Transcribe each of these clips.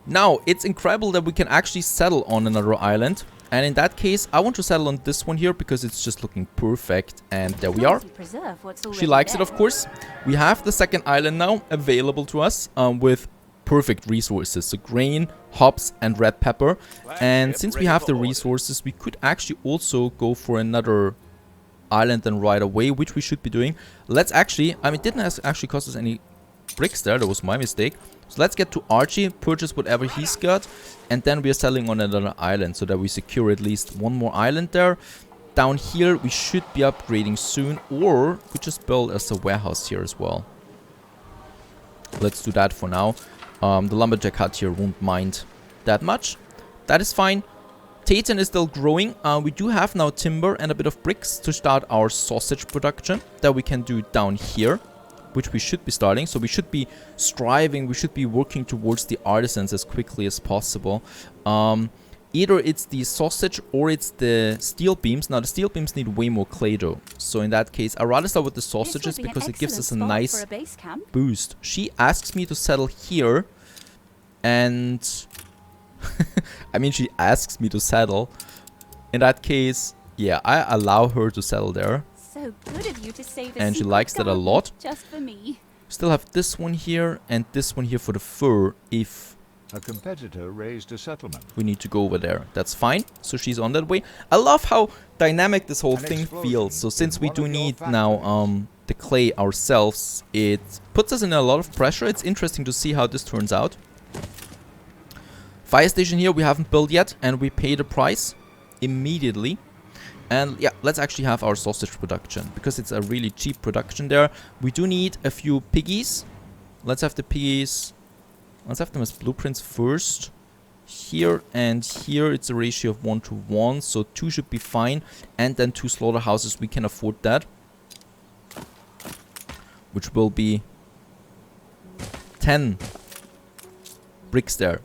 Now, it's incredible that we can actually settle on another island. And in that case, I want to settle on this one here because it's just looking perfect. And there we are. She likes it, of course. We have the second island now available to us with perfect resources. So grain, hops, and red pepper. And since we have the resources, we could actually also go for another island then right away, which we should be doing. Let's actually, I mean, it didn't actually cost us any bricks there. That was my mistake. So let's get to Archie, purchase whatever he's got, and then we are settling on another island so that we secure at least one more island there. Down here, we should be upgrading soon, or we just build us a warehouse here as well. Let's do that for now. The lumberjack hut here won't mind that much. That is fine. Titan is still growing. We do have now timber and a bit of bricks to start our sausage production that we can do down here, which we should be starting. So we should be striving, we should be working towards the artisans as quickly as possible. Either it's the sausage or it's the steel beams. Now the steel beams need way more clay though. So in that case, I'd rather start with the sausages because it gives us a nice boost. She asks me to settle here. And I mean, she asks me to settle. In that case, yeah, I allow her to settle there. So good of you to save And she likes that a lot. Just for me. Still have this one here and this one here for the fur if a competitor raised a settlement. We need to go over there. That's fine. So she's on that way. I love how dynamic this whole thing feels. So since we do need now the clay ourselves, it puts us in a lot of pressure. It's interesting to see how this turns out. Fire station here we haven't built yet, and we pay the price immediately. And yeah, let's actually have our sausage production because it's a really cheap production there. We do need a few piggies. Let's have the piggies. Let's have them as blueprints first. Here and here it's a ratio of 1:1, so 2 should be fine. And then 2 slaughterhouses, we can afford that. Which will be 10 bricks there.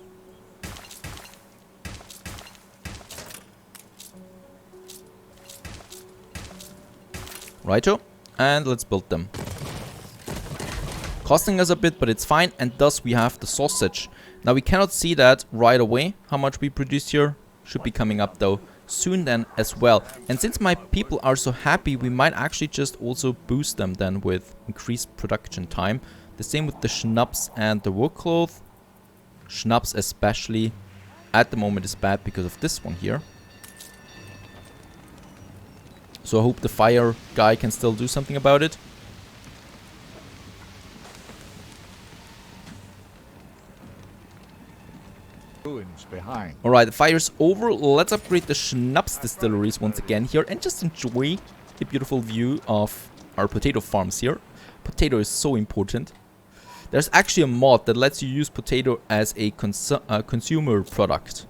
Righto, and let's build them. Costing us a bit, but it's fine, and thus we have the sausage. Now we cannot see that right away, how much we produce here. Should be coming up though soon then as well. And since my people are so happy, we might actually just also boost them then with increased production time. The same with the schnapps and the work cloth. Schnapps especially at the moment is bad because of this one here. So I hope the fire guy can still do something about it. Alright, the fire's over. Let's upgrade the schnapps distilleries once again here and just enjoy the beautiful view of our potato farms here. Potato is so important. There's actually a mod that lets you use potato as a consumer product,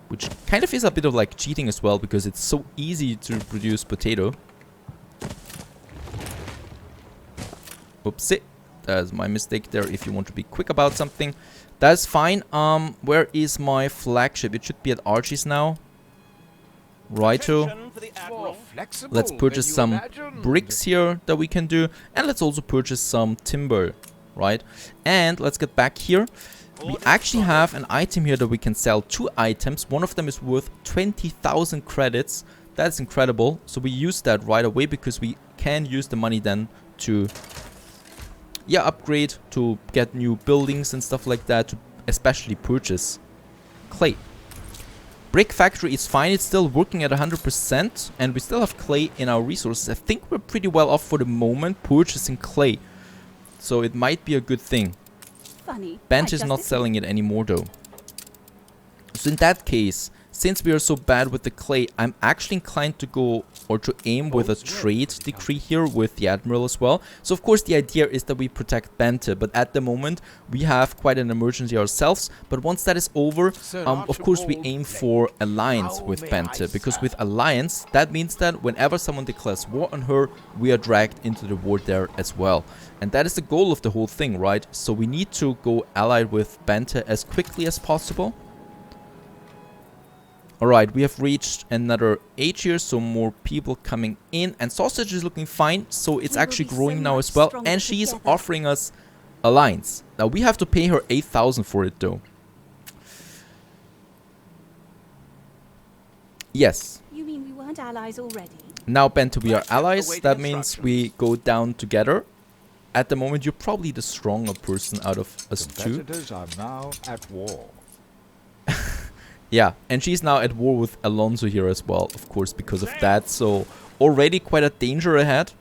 which kind of is a bit of like cheating as well because it's so easy to produce potato. Oopsie. That's my mistake there if you want to be quick about something. That's fine. Where is my flagship? It should be at Archie's now. Righto. Let's purchase some bricks here that we can do. And let's also purchase some timber. Right? And let's get back here. We actually have an item here that we can sell. 2 items. One of them is worth 20,000 credits. That's incredible. So we use that right away because we can use the money then to upgrade, to get new buildings and stuff like that, to especially purchase clay. Brick factory is fine. It's still working at 100% and we still have clay in our resources. I think we're pretty well off for the moment purchasing clay. So it might be a good thing. Bente is not selling it anymore though. So in that case, since we are so bad with the clay, I'm actually inclined to go or to aim with a trade decree here with the admiral as well. So of course the idea is that we protect Bente, but at the moment we have quite an emergency ourselves. But once that is over, of course we aim for alliance with Bente, because with alliance that means that whenever someone declares war on her, we are dragged into the war there as well. And that is the goal of the whole thing, right? So we need to go allied with Bente as quickly as possible. Alright, we have reached another age here, so more people coming in. And sausage is looking fine, so it's actually growing now as well. And she is offering us alliance. Now we have to pay her 8,000 for it though. Yes. You mean we weren't allies already? Now, Bente, we are Let's have the allies. wait That means we instructions. go down together. At the moment, you're probably the stronger person out of us two. Competitors are now at war. Yeah, and she's now at war with Alonso here as well, of course, because of that. So, already quite a danger ahead.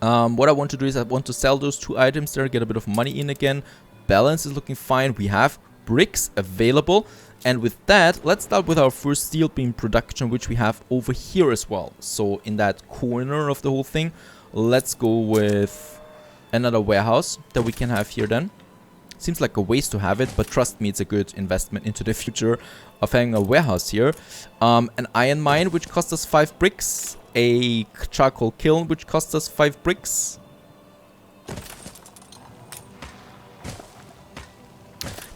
What I want to do is I want to sell those 2 items there, get a bit of money in again. Balance is looking fine. We have bricks available. And with that, let's start with our first steel beam production, which we have over here as well. So, in that corner of the whole thing, let's go with another warehouse that we can have here then. Seems like a waste to have it, but trust me, it's a good investment into the future of having a warehouse here. An iron mine, which costs us 5 bricks. A charcoal kiln, which costs us 5 bricks.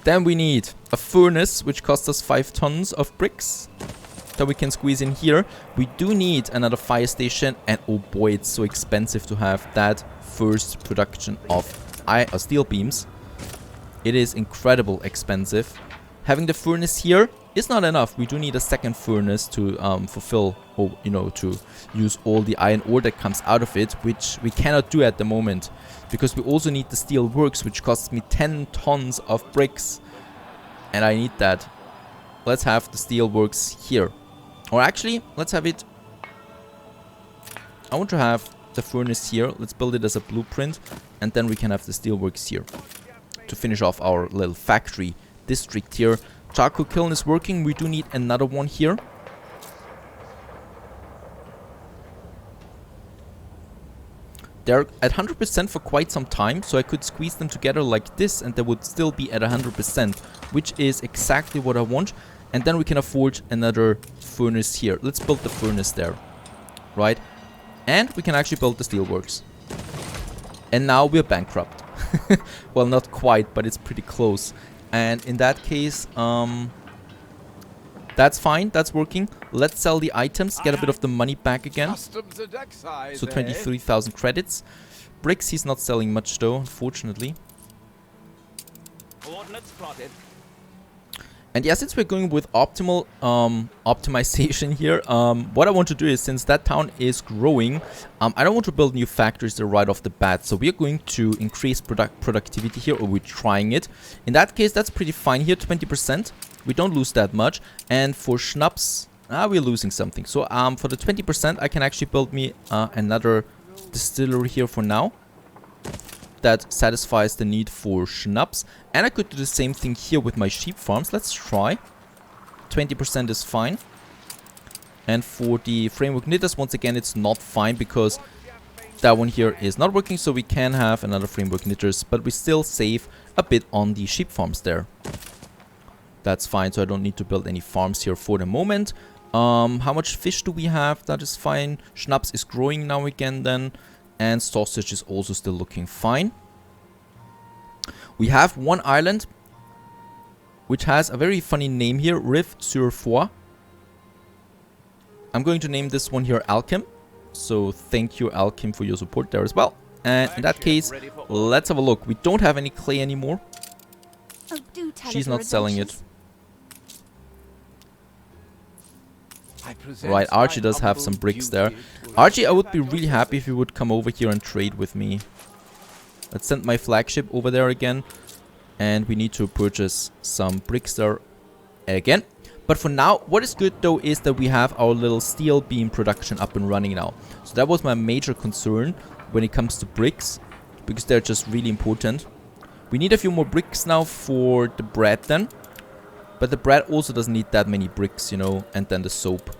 Then we need a furnace, which costs us 5 tons of bricks that we can squeeze in here. We do need another fire station, and oh boy, it's so expensive to have that first production of steel beams. It is incredibly expensive. Having the furnace here is not enough. We do need a second furnace to fulfill, or you know, to use all the iron ore that comes out of it, which we cannot do at the moment, because we also need the steel works, which costs me 10 tons of bricks, and I need that. Let's have the steel works here, or actually, let's have it. I want to have the furnace here. Let's build it as a blueprint, and then we can have the steel works here to finish off our little factory district here. Charcoal kiln is working. We do need another one here. They're at 100% for quite some time, so I could squeeze them together like this and they would still be at 100%, which is exactly what I want. And then we can afford another furnace here. Let's build the furnace there, right? And we can actually build the steelworks. And now we're bankrupt. Well, not quite, but it's pretty close. And in that case, that's fine. That's working. Let's sell the items, get a bit of the money back again. Customs and excise, So 23,000 credits. Bricks he's not selling much though, unfortunately. Coordinates plotted. And yeah, since we're going with optimal optimization here, what I want to do is, since that town is growing, I don't want to build new factories there right off the bat. So we are going to increase productivity here, or we're trying it. In that case, that's pretty fine here, 20%. We don't lose that much. And for schnapps, we're losing something. So for the 20%, I can actually build me another distillery here for now. That satisfies the need for schnapps. And I could do the same thing here with my sheep farms. Let's try. 20% is fine. And for the framework knitters, once again, it's not fine because that one here is not working. So we can have another framework knitters, but we still save a bit on the sheep farms there. That's fine. So I don't need to build any farms here for the moment. How much fish do we have? That is fine. Schnapps is growing now again then. And sausage is also still looking fine. We have one island, which has a very funny name here, Rive sur Foix. I'm going to name this one here Alchem. So thank you, Alchem, for your support there as well. And in that case, let's have a look. We don't have any clay anymore. Oh, do tell She's us your not selling it. adventures. Right, Archie does have some bricks there. Archie, I would be really happy if you would come over here and trade with me. Let's send my flagship over there again. And we need to purchase some bricks there again. But for now, what is good though is that we have our little steel beam production up and running now. So that was my major concern when it comes to bricks, because they're just really important. We need a few more bricks now for the bread then. But the bread also doesn't need that many bricks, you know, and then the soap,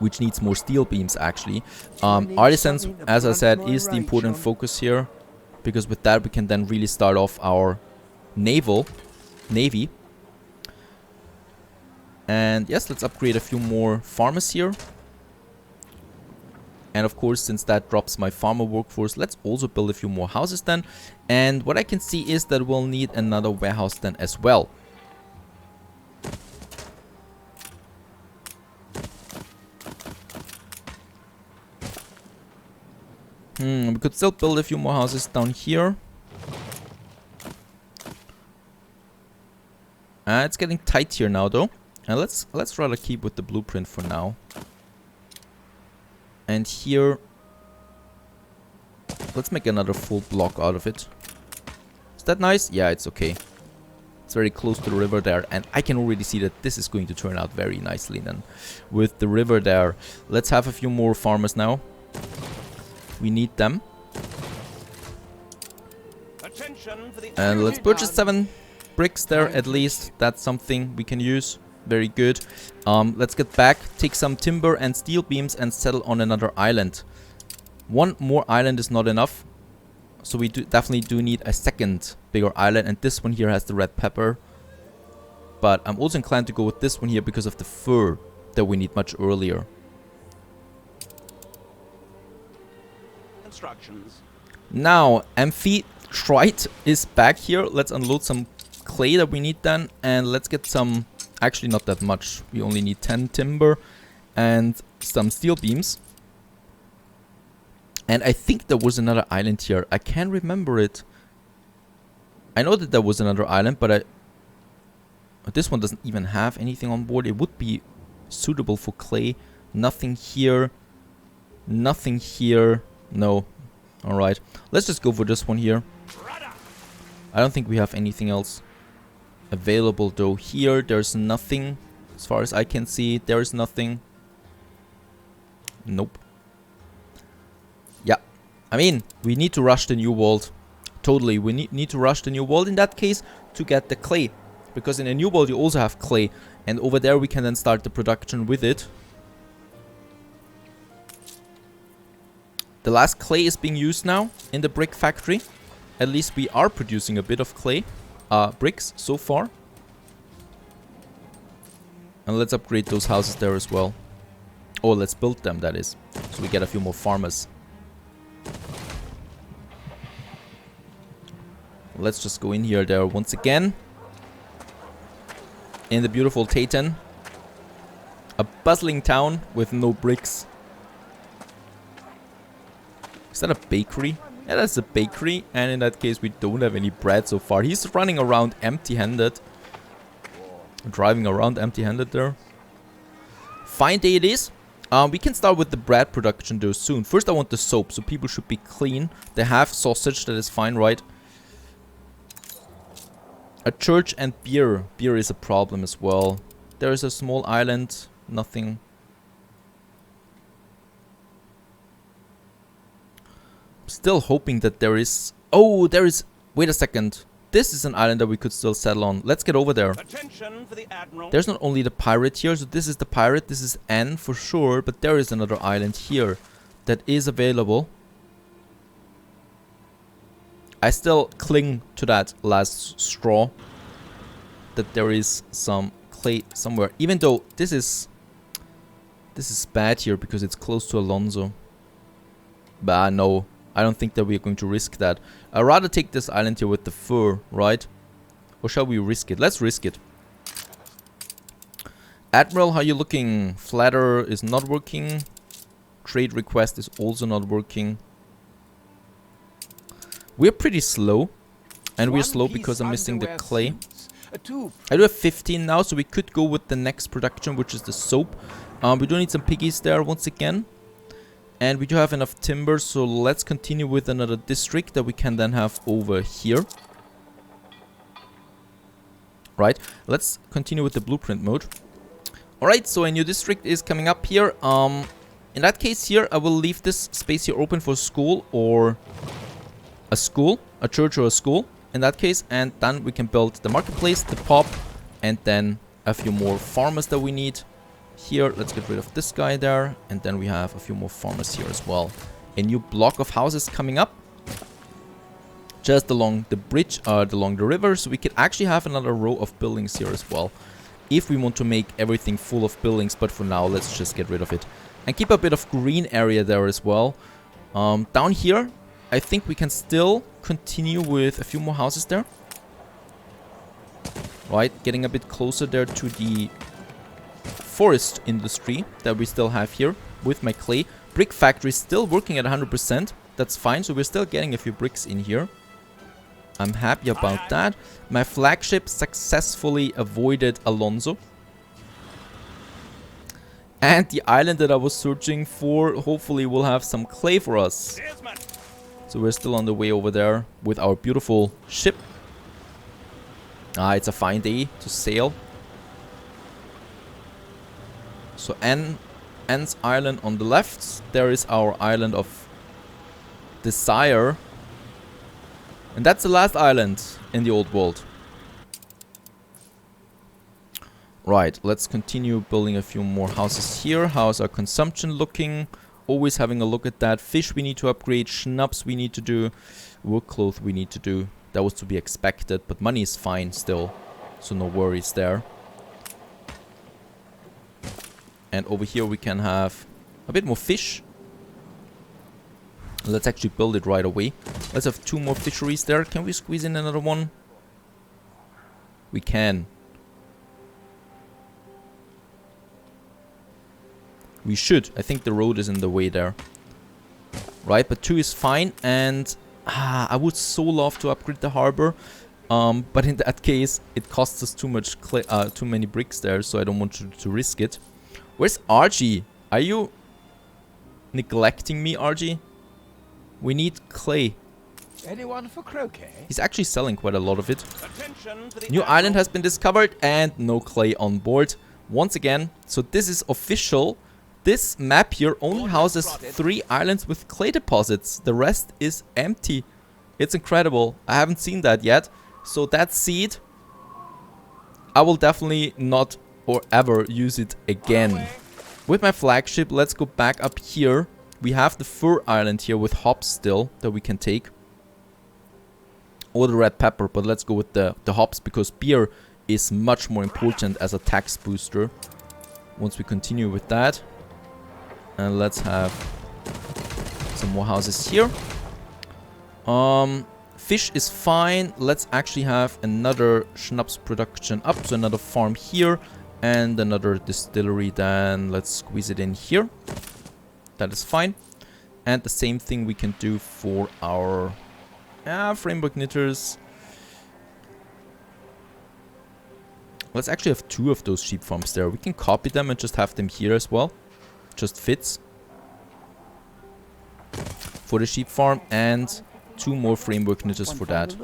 which needs more steel beams actually. Artisans, as I said, is the important focus here, because with that we can then really start off our navy. And yes, let's upgrade a few more farmers here. And of course, since that drops my farmer workforce, let's also build a few more houses then. And what I can see is that we'll need another warehouse then as well. We could still build a few more houses down here. It's getting tight here now though. And let's rather keep with the blueprint for now. And here, let's make another full block out of it. Is that nice? Yeah, it's okay. It's very close to the river there, and I can already see that this is going to turn out very nicely then. With the river there. Let's have a few more farmers now. We need them. And let's purchase 7 bricks there at least. That's something we can use. Very good. Let's get back, take some timber and steel beams and settle on another island. One more island is not enough. So we definitely do need a second bigger island. And this one here has the red pepper. But I'm also inclined to go with this one here because of the fur that we need much earlier. Instructions. Now, amphitrite is back here. Let's unload some clay that we need then. And let's get some... Actually, not that much. We only need 10 timber and some steel beams. And I think there was another island here. I can't remember it. I know that there was another island, but this one doesn't even have anything on board. It would be suitable for clay. Nothing here. Nothing here. No. Alright. Let's just go for this one here. I don't think we have anything else available though. Here there's nothing. As far as I can see, there's nothing. Nope. Yeah. I mean, we need to rush the new world. Totally. We need to rush the new world in that case to get the clay. Because in a new world you also have clay. And over there we can then start the production with it. The last clay is being used now in the brick factory. At least we are producing a bit of clay. Bricks so far. And let's upgrade those houses there as well. Or let's build them, that is. So we get a few more farmers. Let's just go in here there once again. In the beautiful Titan. A bustling town with no bricks. Is that a bakery? Yeah, that's a bakery. And in that case, we don't have any bread so far. He's running around empty-handed. Driving around empty-handed there. Fine day it is. We can start with the bread production though soon. First I want the soap, so people should be clean. They have sausage, that is fine, right? A church and beer. Beer is a problem as well. There is a small island. Nothing. Still hoping that there is... Oh, there is... Wait a second. This is an island that we could still settle on. Let's get over there. Attention for the Admiral. There's not only the pirate here. So this is the pirate. This is N for sure. But there is another island here that is available. I still cling to that last straw. That there is some clay somewhere. Even though this is bad here because it's close to Alonso. But no. I don't think that we're going to risk that. I'd rather take this island here with the fur, right? Or shall we risk it? Let's risk it. Admiral, how you looking? Flatter is not working. Trade request is also not working. We're pretty slow. And we're slow because I'm missing the clay. I do have 15 now, so we could go with the next production, which is the soap. We do need some piggies there once again. And we do have enough timber, so let's continue with another district that we can then have over here. Right, let's continue with the blueprint mode. Alright, so a new district is coming up here. In that case here, I will leave this space here open for school or a church or a school in that case. And then we can build the marketplace, the pub, and then a few more farmers that we need. Here, let's get rid of this guy there. And then we have a few more farmers here as well. A new block of houses coming up. Just along the bridge, along the river. So we could actually have another row of buildings here as well. If we want to make everything full of buildings. But for now, let's just get rid of it. And keep a bit of green area there as well. Down here, I think we can still continue with a few more houses there. Right, getting a bit closer there to the forest industry that we still have here with my clay. Brick factory still working at 100%. That's fine. So we're still getting a few bricks in here. I'm happy about that. My flagship successfully avoided Alonso. And the island that I was searching for hopefully will have some clay for us. So we're still on the way over there with our beautiful ship. Ah, it's a fine day to sail. So Anne's island on the left. There is our island of Desire. And that's the last island in the old world. Right, let's continue building a few more houses here. How's our consumption looking? Always having a look at that. Fish we need to upgrade. Schnapps we need to do. Work cloth we need to do. That was to be expected, but money is fine still. So no worries there. And over here we can have a bit more fish. Let's actually build it right away. Let's have 2 more fisheries there. Can we squeeze in another one? We can. We should. I think the road is in the way there. Right, but 2 is fine. And I would so love to upgrade the harbor. But in that case, it costs us too many bricks there. So I don't want to risk it. Where's RG? Are you neglecting me, RG? We need clay. Anyone for croquet? He's actually selling quite a lot of it. New island has been discovered and no clay on board. Once again, so this is official. This map here only houses 3 islands with clay deposits. The rest is empty. It's incredible. I haven't seen that yet. So that seed, I will definitely not or ever use it again. With my flagship, let's go back up here. We have the fur island here with hops still that we can take. Or the red pepper, but let's go with the hops because beer is much more important as a tax booster. Once we continue with that. And let's have some more houses here. Fish is fine. Let's actually have another schnapps production up. So another farm here. And another distillery. Then let's squeeze it in here. That is fine. And the same thing we can do for our framework knitters. Let's actually have 2 of those sheep farms there. We can copy them and just have them here as well. Just fits. For the sheep farm and 2 more framework knitters for that.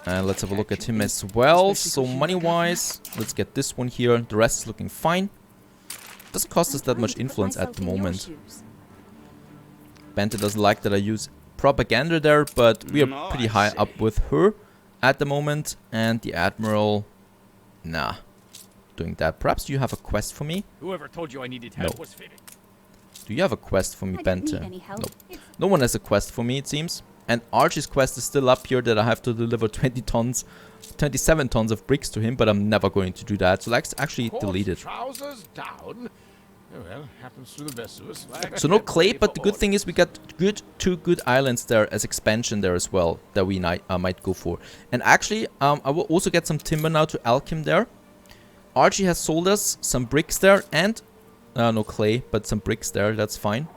And let's have a look at him as well. So money-wise, let's get this one here. The rest is looking fine. Doesn't cost us that much influence at the moment. Bente doesn't like that I use propaganda there, but we are pretty high up with her at the moment. And the Admiral, nah, doing that. Perhaps you have a quest for me? Whoever told you I needed help was fitting. Do you have a quest for me, Bente? No. No one has a quest for me, it seems. And Archie's quest is still up here that I have to deliver 27 tons of bricks to him, but I'm never going to do that. So let's actually delete it. Trousers down. Oh, well, happens to the best of us. So no clay, but the good thing is we got 2 good islands there as expansion there as well that we might go for. And actually, I will also get some timber now to alchem there. Archie has sold us some bricks there and no clay, but some bricks there. That's fine.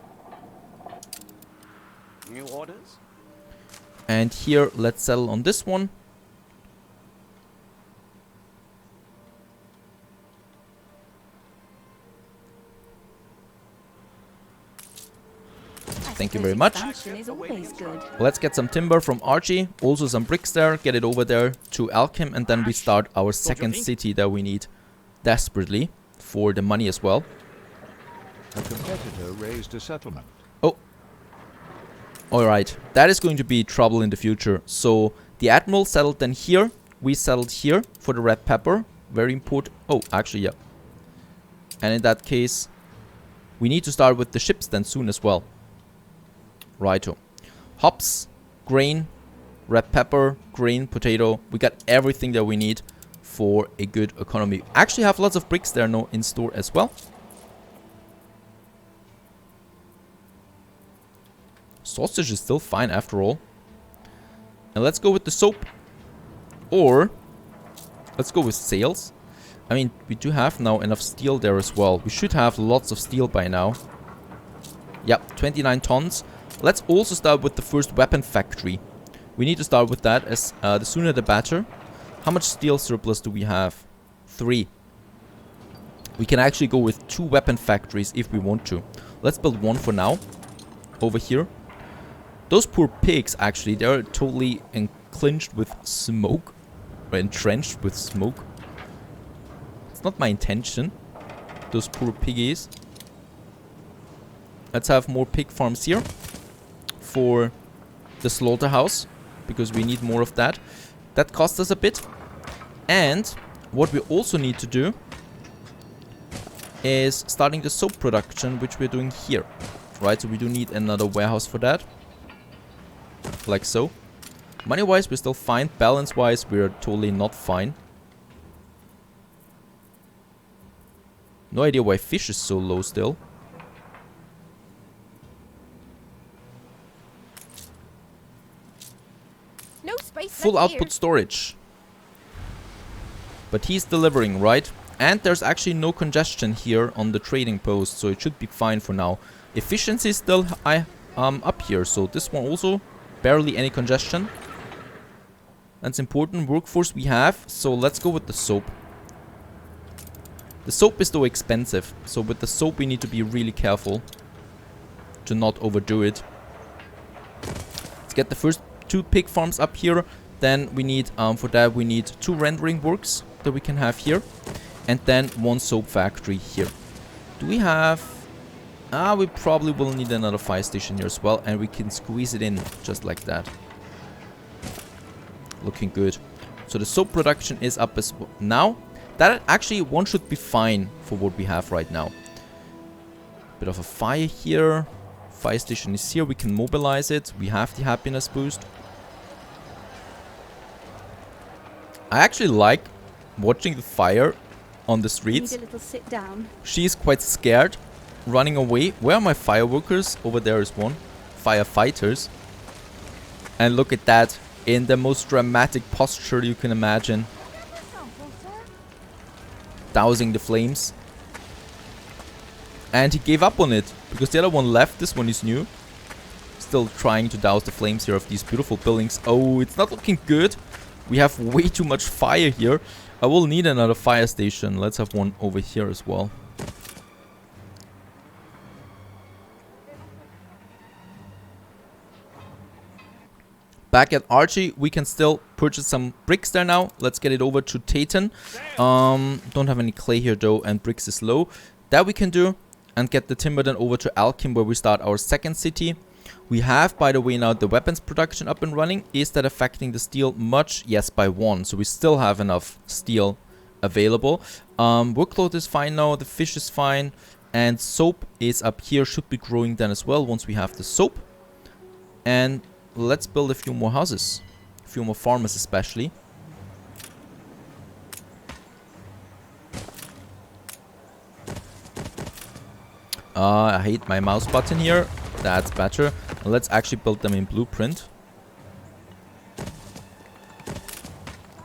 New orders? And here, let's settle on this one. Thank you very much. Let's get some timber from Archie. Also some bricks there. Get it over there to alchem. And then we start our second city that we need desperately for the money as well. A competitor raised a settlement. Oh. Alright. That is going to be trouble in the future. So the Admiral settled then here. We settled here for the red pepper. Very important. Oh, actually, yeah. And in that case, we need to start with the ships then soon as well. Righto. Hops, grain, red pepper, grain, potato. We got everything that we need for a good economy. Actually have lots of bricks there in store as well. Sausage is still fine after all. And let's go with the soap. Or let's go with sails. I mean, we do have now enough steel there as well. We should have lots of steel by now. Yep, 29 tons. Let's also start with the first weapon factory. We need to start with that as the sooner the better. How much steel surplus do we have? 3. We can actually go with 2 weapon factories if we want to. Let's build one for now. Over here. Those poor pigs, actually, they're totally enclinched with smoke. Or entrenched with smoke. It's not my intention. Those poor piggies. Let's have more pig farms here. For the slaughterhouse. Because we need more of that. That costs us a bit. And what we also need to do is starting the soap production, which we're doing here. Right, so we do need another warehouse for that. Like so. Money-wise, we're still fine. Balance-wise, we're totally not fine. No idea why fish is so low still. No space Full left output here. storage. But he's delivering, right? And there's actually no congestion here on the trading post, so it should be fine for now. Efficiency is still high, up here, so this one also barely any congestion. That's important. Workforce we have, so let's go with the soap. The soap is though expensive, so with the soap we need to be really careful to not overdo it. Let's get the first 2 pig farms up here. Then we need, for that we need 2 rendering works that we can have here. And then 1 soap factory here. Do we have... we probably will need another fire station here as well. And we can squeeze it in just like that. Looking good. So the soap production is up as well. Now, that actually one should be fine for what we have right now. Bit of a fire here. Fire station is here. We can mobilize it. We have the happiness boost. I actually like watching the fire on the streets. Need a little sit down. She's quite scared, running away. Where are my fireworkers? Over there is one. Firefighters. And look at that, in the most dramatic posture you can imagine. Dousing the flames. And he gave up on it, because the other one left. This one is new. Still trying to douse the flames here of these beautiful buildings. Oh, it's not looking good. We have way too much fire here. I will need another fire station. Let's have one over here as well. Back at Archie, we can still purchase some bricks there now. Let's get it over to Taten. Don't have any clay here though, and bricks is low. That we can do. And get the timber then over to Alkim, where we start our second city. We have, by the way, now the weapons production up and running. Is that affecting the steel much? Yes, by 1. So we still have enough steel available. Workload is fine now. The fish is fine. And soap is up here. Should be growing then as well once we have the soap. And let's build a few more houses. A few more farmers especially. I hate my mouse button here. That's better. Let's actually build them in blueprint.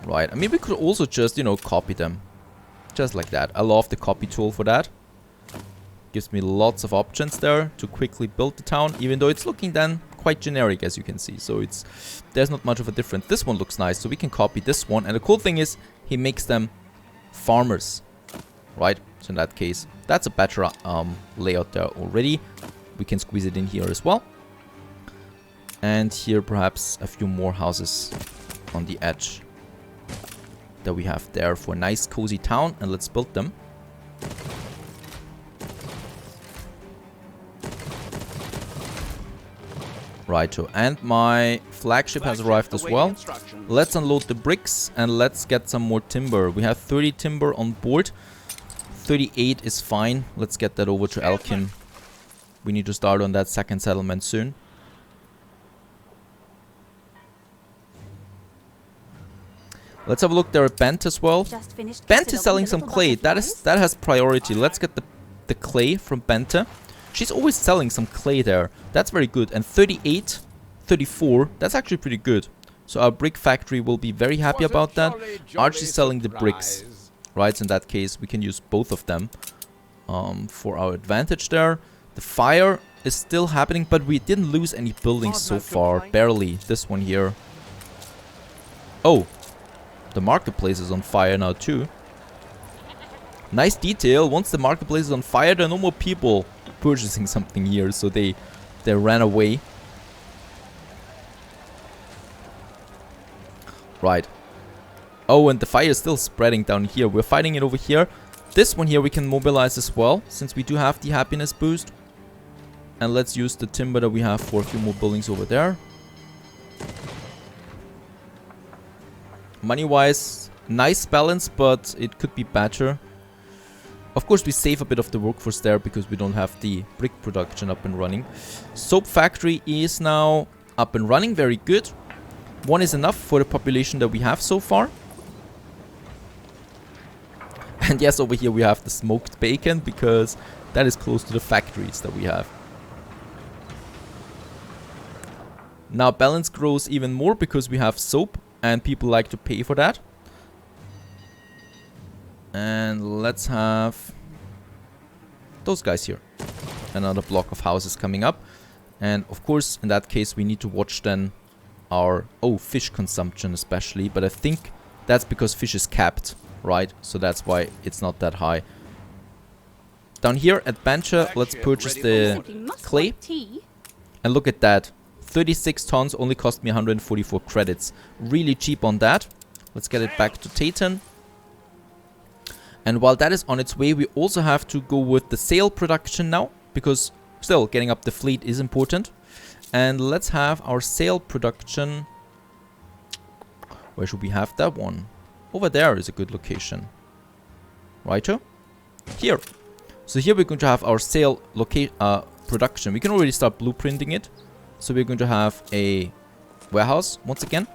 Right. I mean, we could also just, you know, copy them. Just like that. I love the copy tool for that. Gives me lots of options there to quickly build the town. Even though it's looking then quite generic, as you can see. So there's not much of a difference. This one looks nice. So we can copy this one. And the cool thing is, he makes them farmers. Right? So in that case, that's a better layout there already. We can squeeze it in here as well. And here perhaps a few more houses on the edge that we have there for a nice cozy town. And let's build them. Righto, and my flagship has arrived as well. Let's unload the bricks and let's get some more timber. We have 30 timber on board. 38 is fine. Let's get that over to Elkin. We need to start on that second settlement soon. Let's have a look there at Bente as well. Bente is selling some clay. That has priority. Let's get the clay from Bente. She's always selling some clay there. That's very good. And 38, 34, that's actually pretty good. So our brick factory will be very happy about that. Archie's selling the bricks. Right, so in that case, we can use both of them for our advantage there. The fire is still happening, but we didn't lose any buildings so far. Barely. This one here. Oh, the marketplace is on fire now too. Nice detail. Once the marketplace is on fire, there are no more people purchasing something here, so they ran away. Right. Oh, and the fire is still spreading down here. We're fighting it over here. This one here we can mobilize as well, since we do have the happiness boost. And let's use the timber that we have for a few more buildings over there. Money-wise, nice balance, but it could be better. Of course, we save a bit of the workforce there because we don't have the brick production up and running. Soap factory is now up and running. Very good. One is enough for the population that we have so far. And yes, over here we have the smoked bacon because that is close to the factories that we have. Now balance grows even more because we have soap and people like to pay for that. And let's have those guys here. Another block of houses coming up. And of course, in that case, we need to watch then our fish consumption especially. But I think that's because fish is capped, right? So that's why it's not that high. Down here at Bente, let's purchase the clay. And look at that. 36 tons only cost me 144 credits. Really cheap on that. Let's get it back to Titan. And while that is on its way, we also have to go with the sail production now, because still getting up the fleet is important. And let's have our sail production. Where should we have that one? Over there is a good location. Righto? Here. So here we're going to have our sail production. We can already start blueprinting it. So we're going to have a warehouse once again.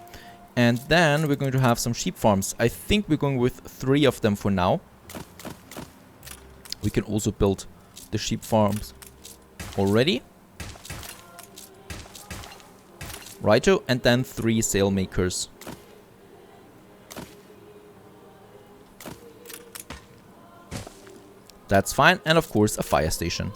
And then we're going to have some sheep farms. I think we're going with 3 of them for now. We can also build the sheep farms already. Righto, and then 3 sail makers. That's fine, and of course a fire station.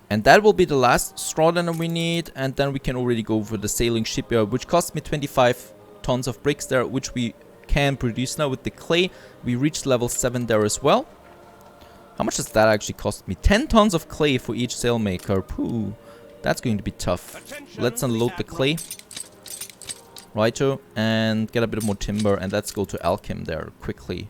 And that will be the last straw that we need, and then we can already go for the sailing shipyard, which cost me 25 tons of bricks there, which we can produce now with the clay. We reached level 7 there as well. How much does that actually cost me? 10 tons of clay for each sail maker. Pooh, that's going to be tough. Let's unload the clay. Righto, and get a bit more timber, and let's go to Alchem there quickly.